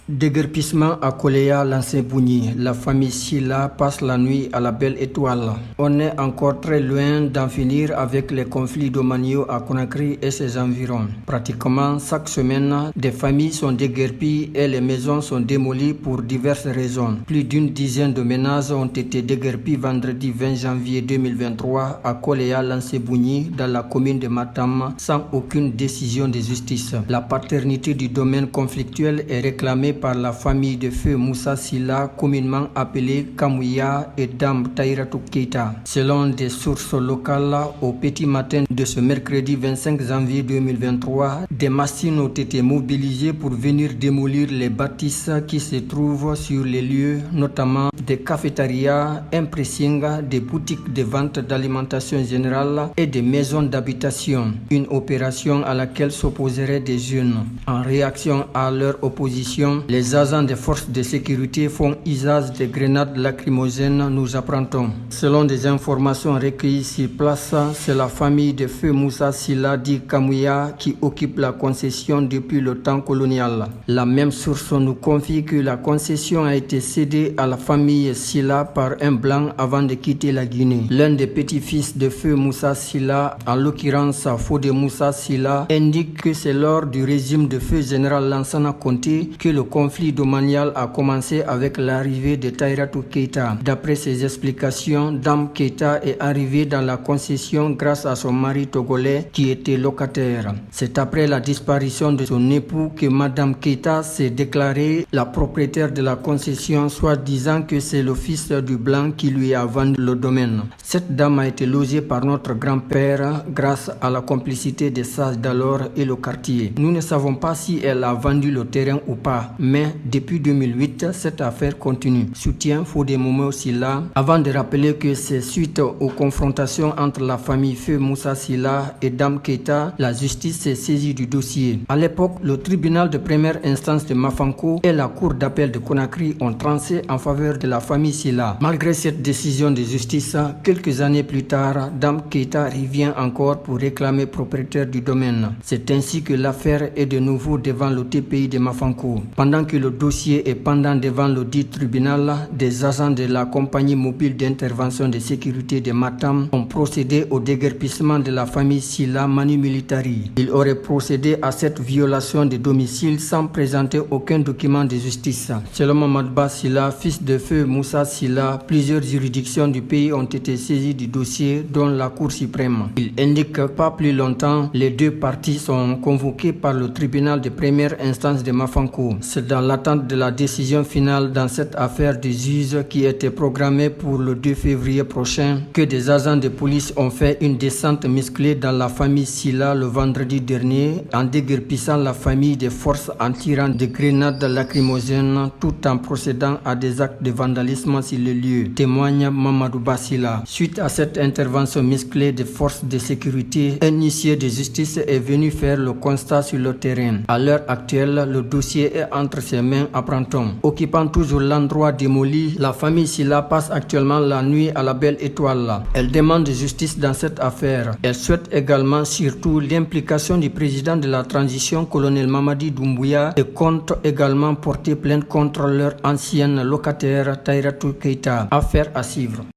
Déguerpissement à Koleya, l'ancien Bougni. La famille Silla passe la nuit à la Belle Étoile. On est encore très loin d'en finir avec les conflits domaniaux à Conakry et ses environs. Pratiquement chaque semaine, des familles sont déguerpies et les maisons sont démolies pour diverses raisons. Plus d'une dizaine de ménages ont été déguerpis vendredi 20 janvier 2023 à Koleya, l'ancien Bougni, dans la commune de Matam, sans aucune décision de justice. La paternité du domaine conflictuel est réclamée par la famille de feu Moussa Silla, communément appelée Kamouya, et Dame Tahiratou Keita. Selon des sources locales, au petit matin de ce mercredi 25 janvier 2023, des machines ont été mobilisées pour venir démolir les bâtisses qui se trouvent sur les lieux, notamment des cafétérias, un pressing, des boutiques de vente d'alimentation générale et des maisons d'habitation. Une opération à laquelle s'opposeraient des jeunes. En réaction à leur opposition, les agents des forces de sécurité font usage des grenades lacrymogènes, nous apprendons. Selon des informations recueillies sur place, c'est la famille de feu Moussa Silla dit Kamouya qui occupe la concession depuis le temps colonial. La même source nous confie que la concession a été cédée à la famille Silla par un blanc avant de quitter la Guinée. L'un des petits-fils de feu Moussa Silla, en l'occurrence Fodé Moussa Silla, indique que c'est lors du régime de feu général Lansana Conté que le conflit domanial a commencé avec l'arrivée de Tahiratou Keita. D'après ses explications, Dame Keita est arrivée dans la concession grâce à son mari togolais qui était locataire. C'est après la disparition de son époux que Madame Keita s'est déclarée la propriétaire de la concession, soit disant que c'est le fils du blanc qui lui a vendu le domaine. Cette dame a été logée par notre grand-père grâce à la complicité des sages d'alors et le quartier. Nous ne savons pas si elle a vendu le terrain ou pas, mais depuis 2008, cette affaire continue. Soutien Fodé Momo Silla, avant de rappeler que c'est suite aux confrontations entre la famille feu Moussa Silla et Dame Keita, la justice s'est saisie du dossier. À l'époque, le tribunal de première instance de Mafanko et la cour d'appel de Conakry ont tranché en faveur de la famille Silla. Malgré cette décision de justice, quelques années plus tard, Dame Keita revient encore pour réclamer propriétaire du domaine. C'est ainsi que l'affaire est de nouveau devant le TPI de Mafanko. Pendant que le dossier est pendant devant le dit tribunal, des agents de la compagnie mobile d'intervention de sécurité de Matam ont procédé au déguerpissement de la famille Silla Manu Militari. Ils auraient procédé à cette violation de domicile sans présenter aucun document de justice. Selon Mamadba Silla, fils de feu Moussa Silla, plusieurs juridictions du pays ont été saisies du dossier, dont la Cour suprême. Il indique que pas plus longtemps, les deux parties sont convoquées par le tribunal de première instance de Mafanko. C'est dans l'attente de la décision finale dans cette affaire des juges qui était programmée pour le 2 février prochain que des agents de police ont fait une descente musclée dans la famille Silla le vendredi dernier en déguerpissant la famille des forces en tirant des grenades lacrymogènes tout en procédant à des actes de vandalisme sur le lieu, témoigne Mamadou Bassila. Suite à cette intervention musclée des forces de sécurité, un huissier de justice est venu faire le constat sur le terrain. À l'heure actuelle, le dossier est entre ses mains, apprend-on. Occupant toujours l'endroit démoli, la famille Silla passe actuellement la nuit à la Belle Étoile. Elle demande justice dans cette affaire. Elle souhaite également surtout l'implication du président de la transition, colonel Mamadi Doumbouya, et compte également porter plainte contre leur ancienne locataire Tahiratou Keita. Affaire à suivre.